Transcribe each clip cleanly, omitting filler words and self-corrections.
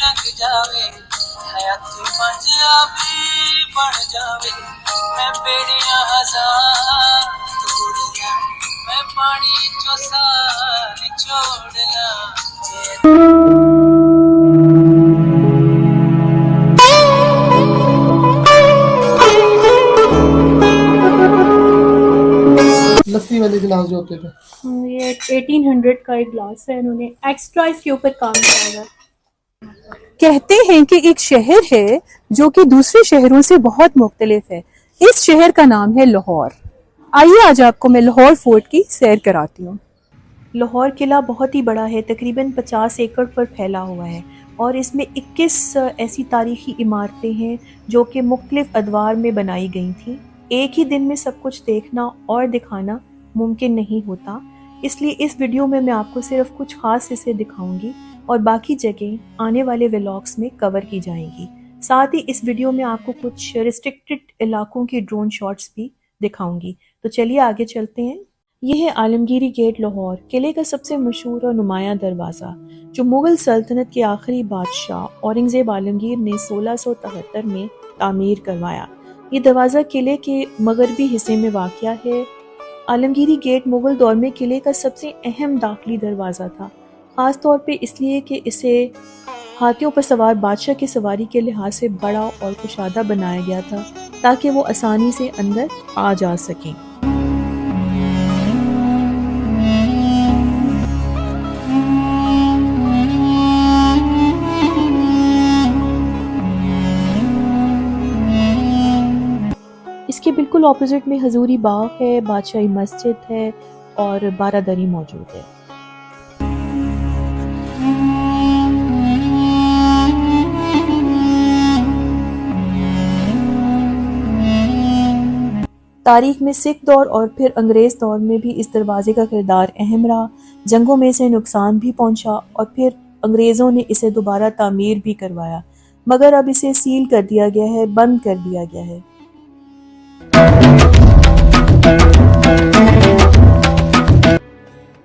لنگ جاوے حیات پنجابی بن جاوے میں بیڑیاں ہزار توڑیاں میں پانی چو ساری چھوڑنا لسی والے گلاس جو ہوتے تھے یہ 1800 کا ایک گلاس ہے، انہوں نے ایکسٹرا اس کے اوپر کام کیا ہے۔ کہتے ہیں کہ ایک شہر ہے جو کہ دوسرے شہروں سے بہت مختلف ہے، اس شہر کا نام ہے لاہور۔ آئیے آج آپ کو میں لاہور فورٹ کی سیر کراتی ہوں۔ لاہور قلعہ بہت ہی بڑا ہے، تقریباً 50 ایکڑ پر پھیلا ہوا ہے، اور اس میں 21 ایسی تاریخی عمارتیں ہیں جو کہ مختلف ادوار میں بنائی گئی تھیں۔ ایک ہی دن میں سب کچھ دیکھنا اور دکھانا ممکن نہیں ہوتا، اس لیے اس ویڈیو میں آپ کو صرف کچھ خاص حصے دکھاؤں گی اور باقی جگہیں آنے والے ولاگس میں کور کی جائیں گی۔ ساتھ ہی اس ویڈیو میں آپ کو کچھ ریسٹرکٹڈ علاقوں کی ڈرون شاٹس بھی دکھاؤں گی۔ تو چلیے آگے چلتے ہیں۔ یہ ہے عالمگیری گیٹ لاہور، قلعے کا سب سے مشہور اور نمایاں دروازہ جو مغل سلطنت کے آخری بادشاہ اورنگزیب عالمگیر نے 1673 میں تعمیر کروایا۔ یہ دروازہ قلعے کے مغربی حصے میں واقع ہے۔ عالمگیری گیٹ مغل دور میں قلعے کا سب سے اہم داخلی دروازہ تھا، خاص طور پہ اس لیے کہ اسے ہاتھیوں پر سوار بادشاہ کی سواری کے لحاظ سے بڑا اور کشادہ بنایا گیا تھا تاکہ وہ آسانی سے اندر آ جا سکیں۔ اس کے بالکل اپوزٹ میں حضوری باغ ہے، بادشاہی مسجد ہے اور بارہ دری موجود ہے۔ تاریخ میں سکھ دور اور پھر انگریز دور میں بھی اس دروازے کا کردار اہم رہا۔ جنگوں میں اسے نقصان بھی پہنچا اور پھر انگریزوں نے اسے دوبارہ تعمیر بھی کروایا، مگر اب اسے سیل کر دیا گیا ہے، بند کر دیا گیا ہے۔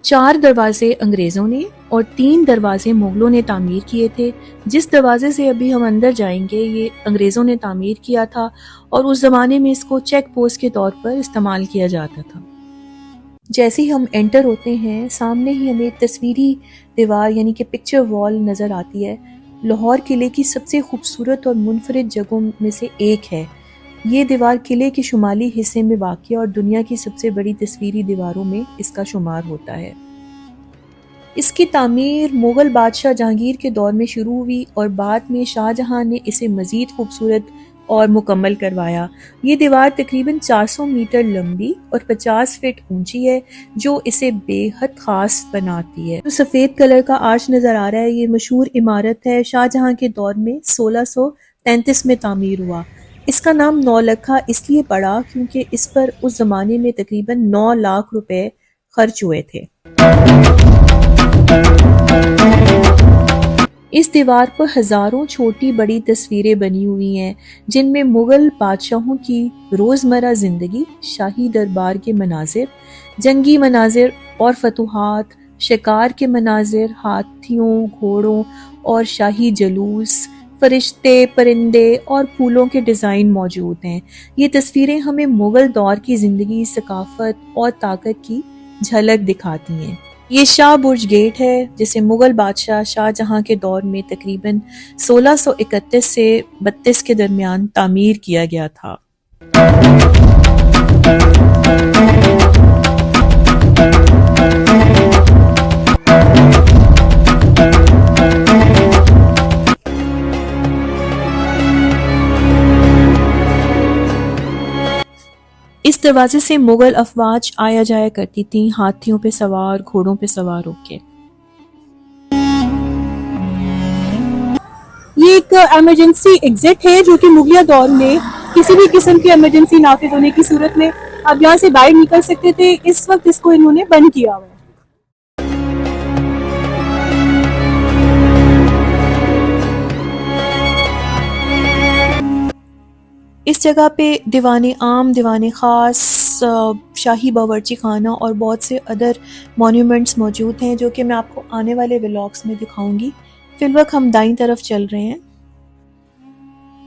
چار دروازے انگریزوں نے اور 3 دروازے مغلوں نے تعمیر کیے تھے۔ جس دروازے سے ابھی ہم اندر جائیں گے یہ انگریزوں نے تعمیر کیا تھا، اور اس زمانے میں اس کو چیک پوسٹ کے طور پر استعمال کیا جاتا تھا۔ جیسے ہی ہم انٹر ہوتے ہیں سامنے ہی ہمیں تصویری دیوار یعنی کہ پکچر وال نظر آتی ہے۔ لاہور قلعے کی سب سے خوبصورت اور منفرد جگہوں میں سے ایک ہے۔ یہ دیوار قلعے کے شمالی حصے میں واقع اور دنیا کی سب سے بڑی تصویری دیواروں میں اس کا شمار ہوتا ہے۔ اس کی تعمیر مغل بادشاہ جہانگیر کے دور میں شروع ہوئی اور بعد میں شاہ جہاں نے اسے مزید خوبصورت اور مکمل کروایا۔ یہ دیوار تقریباً 400 میٹر لمبی اور 50 فٹ اونچی ہے، جو اسے بے حد خاص بناتی ہے۔ جو سفید کلر کا آرچ نظر آ رہا ہے یہ مشہور عمارت ہے، شاہ جہاں کے دور میں 1633 میں تعمیر ہوا۔ اس کا نام 9 لکھا اس لیے پڑا کیونکہ اس پر اس زمانے میں تقریباً 9 لاکھ روپے خرچ ہوئے تھے۔ اس دیوار پر ہزاروں چھوٹی بڑی تصویریں بنی ہوئی ہیں جن میں مغل بادشاہوں کی روزمرہ زندگی، شاہی دربار کے مناظر، جنگی مناظر اور فتوحات، شکار کے مناظر، ہاتھیوں، گھوڑوں اور شاہی جلوس، فرشتے، پرندے اور پھولوں کے ڈیزائن موجود ہیں۔ یہ تصویریں ہمیں مغل دور کی زندگی، ثقافت اور طاقت کی جھلک دکھاتی ہیں۔ یہ شاہ برج گیٹ ہے جسے مغل بادشاہ شاہ جہاں کے دور میں تقریباً 1631 سے 32 کے درمیان تعمیر کیا گیا تھا۔ اس دروازے سے مغل افواج آیا جایا کرتی تھیں، ہاتھیوں پہ سوار، گھوڑوں پہ سوار ہو کے۔ یہ ایک ایمرجنسی ایگزٹ ہے جو کہ مغلیہ دور میں کسی بھی قسم کی ایمرجنسی نافذ ہونے کی صورت میں آپ یہاں سے باہر نکل سکتے تھے۔ اس وقت اس کو انہوں نے بند کیا ہوا ہے۔ اس جگہ پہ دیوان عام، دیوان خاص، شاہی باورچی خانہ اور بہت سے ادر مونیومنٹس موجود ہیں جو کہ میں آپ کو آنے والے ولاگس میں دکھاؤں گی۔ فی الوقت ہم دائیں طرف چل رہے ہیں.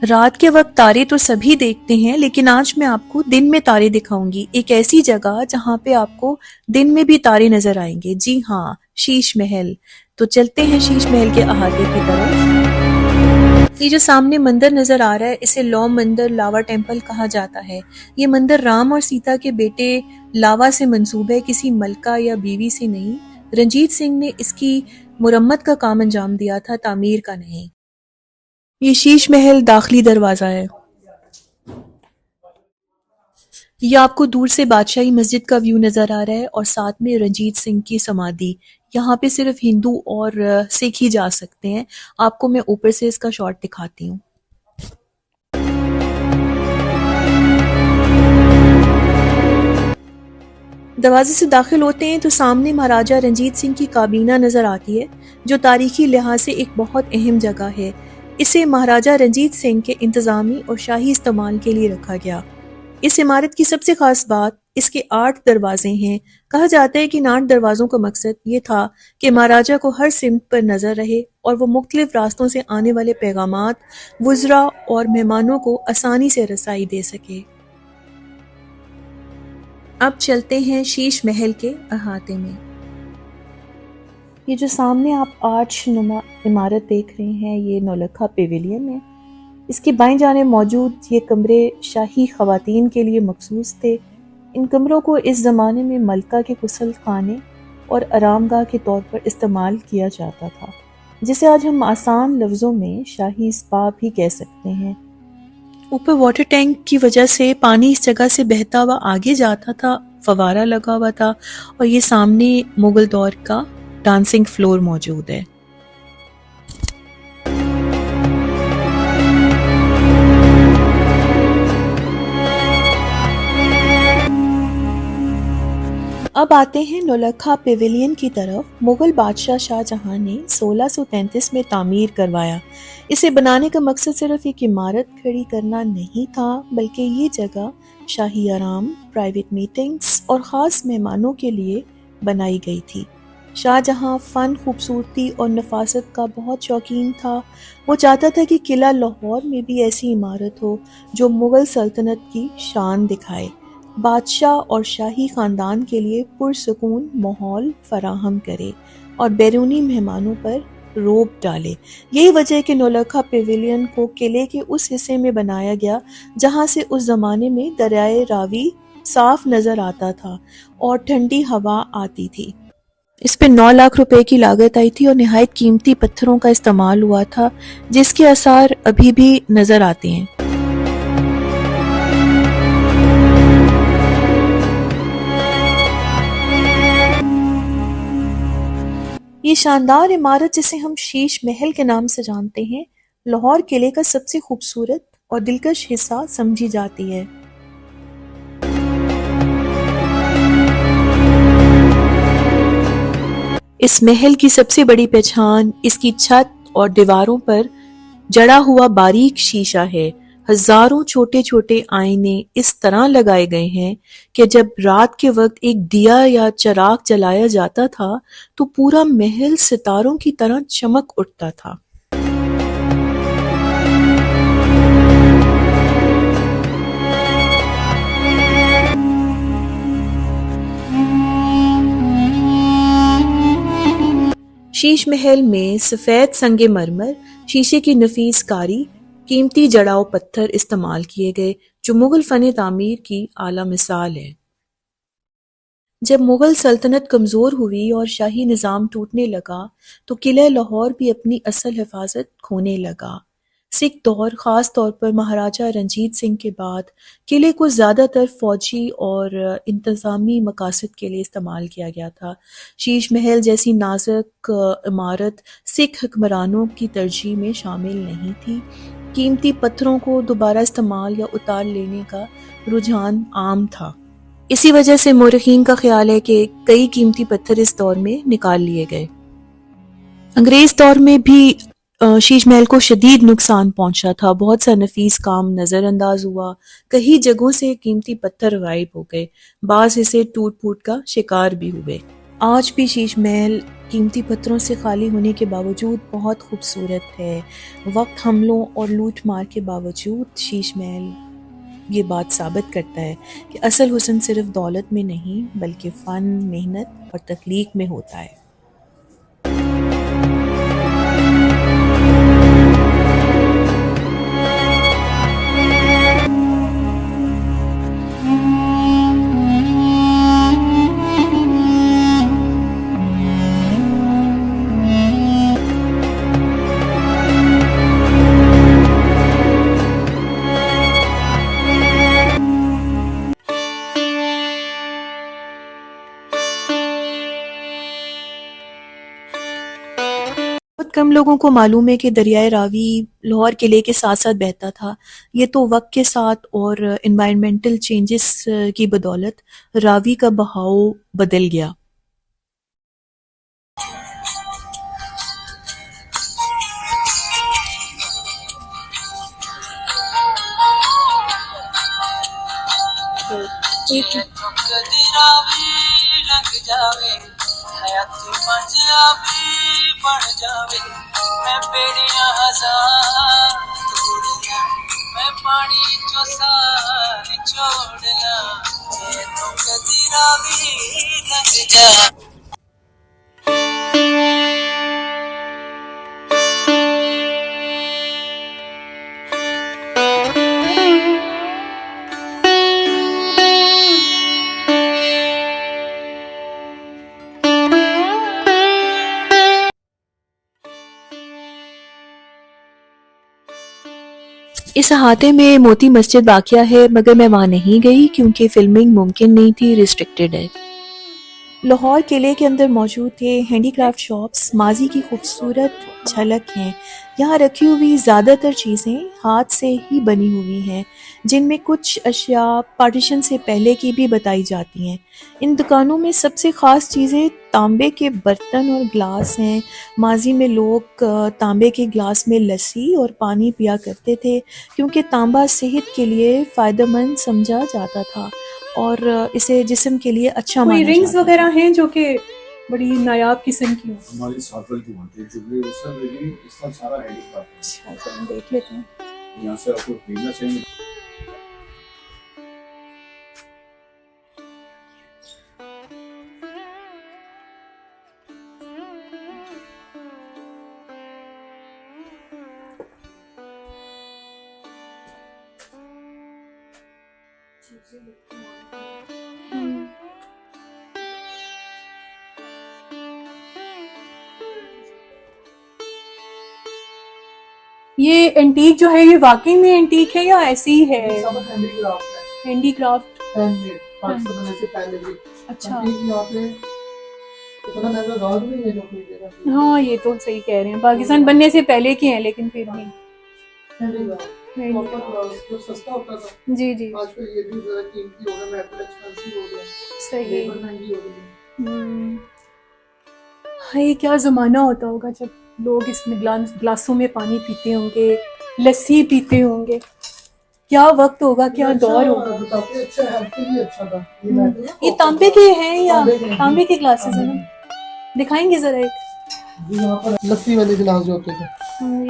رات کے وقت تارے تو سبھی دیکھتے ہیں، لیکن آج میں آپ کو دن میں تارے دکھاؤں گی، ایک ایسی جگہ جہاں پہ آپ کو دن میں بھی تارے نظر آئیں گے. جی ہاں، شیش محل. تو چلتے ہیں شیش محل کے احاطے کی طرف. یہ جو سامنے مندر نظر آ رہا ہے اسے لو مندر لاوا ٹیمپل کہا جاتا ہے. یہ مندر رام اور سیتا کے بیٹے لاوا سے منسوب ہے، کسی ملکہ یا بیوی سے نہیں. رنجیت سنگھ نے اس کی مرمت کا کام انجام دیا تھا، تعمیر کا نہیں. یہ شیش محل داخلی دروازہ ہے. یہ آپ کو دور سے بادشاہی مسجد کا ویو نظر آ رہا ہے اور ساتھ میں رنجیت سنگھ کی سمادھی. یہاں پہ صرف ہندو اور سکھ ہی جا سکتے ہیں. آپ کو میں اوپر سے اس کا شاٹ دکھاتی ہوں. دروازے سے داخل ہوتے ہیں تو سامنے مہاراجہ رنجیت سنگھ کی کابینہ نظر آتی ہے، جو تاریخی لحاظ سے ایک بہت اہم جگہ ہے. اسے مہاراجہ رنجیت سنگھ کے انتظامی اور شاہی استعمال کے لیے رکھا گیا. اس عمارت کی سب سے خاص بات اس کے 8 دروازے ہیں. کہا جاتا ہے کہ ان 8 دروازوں کا مقصد یہ تھا کہ مہاراجہ کو ہر سمت پر نظر رہے اور وہ مختلف راستوں سے آنے والے پیغامات وزراء اور مہمانوں کو آسانی سے رسائی دے سکے. اب چلتے ہیں شیش محل کے احاطے میں. یہ جو سامنے آپ آرچ نما عمارت دیکھ رہے ہیں یہ نولکھا پیویلین ہے. اس کی بائیں جانب موجود یہ کمرے شاہی خواتین کے لیے مخصوص تھے. ان کمروں کو اس زمانے میں ملکہ کے غسل خانے اور آرام گاہ کے طور پر استعمال کیا جاتا تھا، جسے آج ہم آسان لفظوں میں شاہی سپا بھی کہہ سکتے ہیں. اوپر واٹر ٹینک کی وجہ سے پانی اس جگہ سے بہتا ہوا آگے جاتا تھا، فوارہ لگا ہوا تھا، اور یہ سامنے مغل دور کا ڈانسنگ فلور موجود ہے. اب آتے ہیں نولکھا پیویلین کی طرف. مغل بادشاہ شاہ جہاں نے 1633 میں تعمیر کروایا. اسے بنانے کا مقصد صرف ایک عمارت کھڑی کرنا نہیں تھا، بلکہ یہ جگہ شاہی آرام، پرائیویٹ میٹنگز اور خاص مہمانوں کے لیے بنائی گئی تھی. شاہ جہاں فن، خوبصورتی اور نفاست کا بہت شوقین تھا. وہ چاہتا تھا کہ قلعہ لاہور میں بھی ایسی عمارت ہو جو مغل سلطنت کی شان دکھائے، بادشاہ اور شاہی خاندان کے لیے پرسکون ماحول فراہم کرے اور بیرونی مہمانوں پر روب ڈالے. یہی وجہ ہے کہ نولکھا پیویلین کو قلعے کے اس حصے میں بنایا گیا جہاں سے اس زمانے میں دریائے راوی صاف نظر آتا تھا اور ٹھنڈی ہوا آتی تھی. اس پہ 9 لاکھ روپے کی لاگت آئی تھی اور نہایت قیمتی پتھروں کا استعمال ہوا تھا، جس کے آثار ابھی بھی نظر آتے ہیں. یہ شاندار عمارت جسے ہم شیش محل کے نام سے جانتے ہیں، لاہور قلعے کا سب سے خوبصورت اور دلکش حصہ سمجھی جاتی ہے. اس محل کی سب سے بڑی پہچان اس کی چھت اور دیواروں پر جڑا ہوا باریک شیشہ ہے. ہزاروں چھوٹے چھوٹے آئینے اس طرح لگائے گئے ہیں کہ جب رات کے وقت ایک دیا یا چراغ جلایا جاتا تھا تو پورا محل ستاروں کی طرح چمک اٹھتا تھا. شیش محل میں سفید سنگ مرمر، شیشے کی نفیس کاری، قیمتی جڑاؤ پتھر استعمال کیے گئے جو مغل فن تعمیر کی اعلیٰ مثال ہے. جب مغل سلطنت کمزور ہوئی اور شاہی نظام ٹوٹنے لگا تو قلعہ لاہور بھی اپنی اصل حفاظت کھونے لگا. سکھ دور، خاص طور پر مہاراجہ رنجیت سنگھ کے بعد، قلعے کو زیادہ تر فوجی اور انتظامی مقاصد کے لیے استعمال کیا گیا تھا. شیش محل جیسی نازک عمارت سکھ حکمرانوں کی ترجیح میں شامل نہیں تھی. قیمتی پتھروں کو دوبارہ استعمال یا اتار لینے کا رجحان عام تھا. اسی وجہ سے مورخین کا خیال ہے کہ کئی قیمتی پتھر اس دور میں نکال لیے گئے. انگریز دور میں بھی شیش محل کو شدید نقصان پہنچا تھا. بہت سا نفیس کام نظر انداز ہوا، کئی جگہوں سے قیمتی پتھر غائب ہو گئے، بعض اسے ٹوٹ پھوٹ کا شکار بھی ہوئے. آج بھی شیش محل قیمتی پتھروں سے خالی ہونے کے باوجود بہت خوبصورت ہے. وقت حملوں اور لوٹ مار کے باوجود شیش محل یہ بات ثابت کرتا ہے کہ اصل حسن صرف دولت میں نہیں بلکہ فن، محنت اور تخلیق میں ہوتا ہے. بہت کم لوگوں کو معلوم ہے کہ دریائے راوی لاہور قلعے کے ساتھ ساتھ بہتا تھا. یہ تو وقت کے ساتھ اور انوائرمنٹل چینجز کی بدولت راوی کا بہاؤ بدل گیا. کدی راوی لنگ جاوے حیات پنجابی بن جاوے میں بیڑیاں ہزار توڑیاں میں پانی چو ساری چھوڑنا جے تو کدی راوی لنگ جاوے. اس احاطے میں موتی مسجد واقع ہے مگر میں وہاں نہیں گئی کیونکہ فلمنگ ممکن نہیں تھی، ریسٹرکٹڈ ہے. لاہور قلعے کے اندر موجود تھے ہینڈی کرافٹ شاپس ماضی کی خوبصورت جھلک ہیں. یہاں رکھی ہوئی زیادہ تر چیزیں ہاتھ سے ہی بنی ہوئی ہیں جن میں کچھ اشیاء پارٹیشن سے پہلے کی بھی بتائی جاتی ہیں. ان دکانوں میں سب سے خاص چیزیں تانبے کے برتن اور گلاس ہیں. ماضی میں لوگ تانبے کے گلاس میں لسی اور پانی پیا کرتے تھے کیونکہ تانبا صحت کے لیے فائدہ مند سمجھا جاتا تھا اور اسے جسم کے لیے اچھا کوئی مانا رنگز جاتا وغیرہ ہیں جو کہ بڑی نایاب قسم کی ہوں؟ ہماری ساتھ کی ہوتی ہے جو اس کا ریلی اس کا سارا ہینڈی کرافٹ اچھا چلیں دیکھ لیتے ہیں. ہے. یہاں سے آپ کو خریدنا چاہیے. یہ اینٹیک جو ہے یہ واقعی میں اینٹیک ہے یا ایسی ہی ہے؟ سب ہینڈی کرافٹ ہے، handy craft. Hand made, Pakistan بننے سے پہلے بھی. اچھا یہاں پہ اتنا مہنگا گاؤں نہیں ہے جو خریدے گا. ہاں یہ تو صحیح کہہ رہے ہیں، پاکستان بننے سے پہلے کی ہیں لیکن پھر بھی ہینڈی کرافٹ جو سستا ہوتا تھا جی جی آج کل یہ بھی ذرا قیمتی ہو گیا، میٹل ایکسپینسو ہو گیا، صحیح. لیبر مہنگی ہو گئی. ہاں کیا زمانہ ہوتا ہوگا جب لوگ اس میں گلاسوں میں پانی پیتے ہوں گے، لسی پیتے ہوں گے. کیا وقت ہوگا، کیا دور ہوگا. بتاتے اچھا ہیلتھ کے لیے اچھا تھا. یہ میٹل یہ تانبے کے ہیں یا تانبے کے ہیں. تانبے کے گلاسز ہیں؟ دکھائیں گے ذرا ایک. یہاں پر لسی والے گلاس جو ہوتے تھے،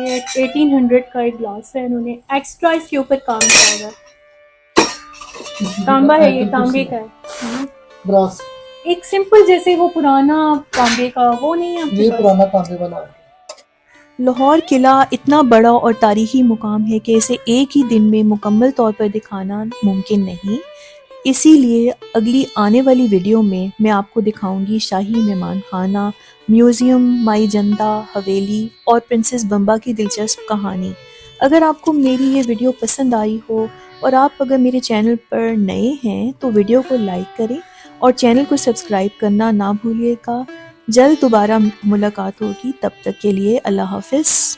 یہ 1800 کا ایک گلاس ہے، انہوں نے ایکسٹرا اس کے اوپر کام کیا ہے. تانبا ہے، یہ تانبے کا ہے. براس. ایک سمپل جیسے وہ پرانا تانبے کا وہ نہیں ہے آپ کے یہ پاس؟ پرانا تانبے والا ہے. لاہور قلعہ اتنا بڑا اور تاریخی مقام ہے کہ اسے ایک ہی دن میں مکمل طور پر دکھانا ممکن نہیں. اسی لیے اگلی آنے والی ویڈیو میں آپ کو دکھاؤں گی شاہی مہمان خانہ، میوزیم، مائی جنتا حویلی اور پرنسس بمبا کی دلچسپ کہانی. اگر آپ کو میری یہ ویڈیو پسند آئی ہو اور آپ اگر میرے چینل پر نئے ہیں تو ویڈیو کو لائک کریں اور چینل کو سبسکرائب کرنا نہ بھولیے گا. جلد دوبارہ ملاقات ہوگی، تب تک کے لیے اللہ حافظ.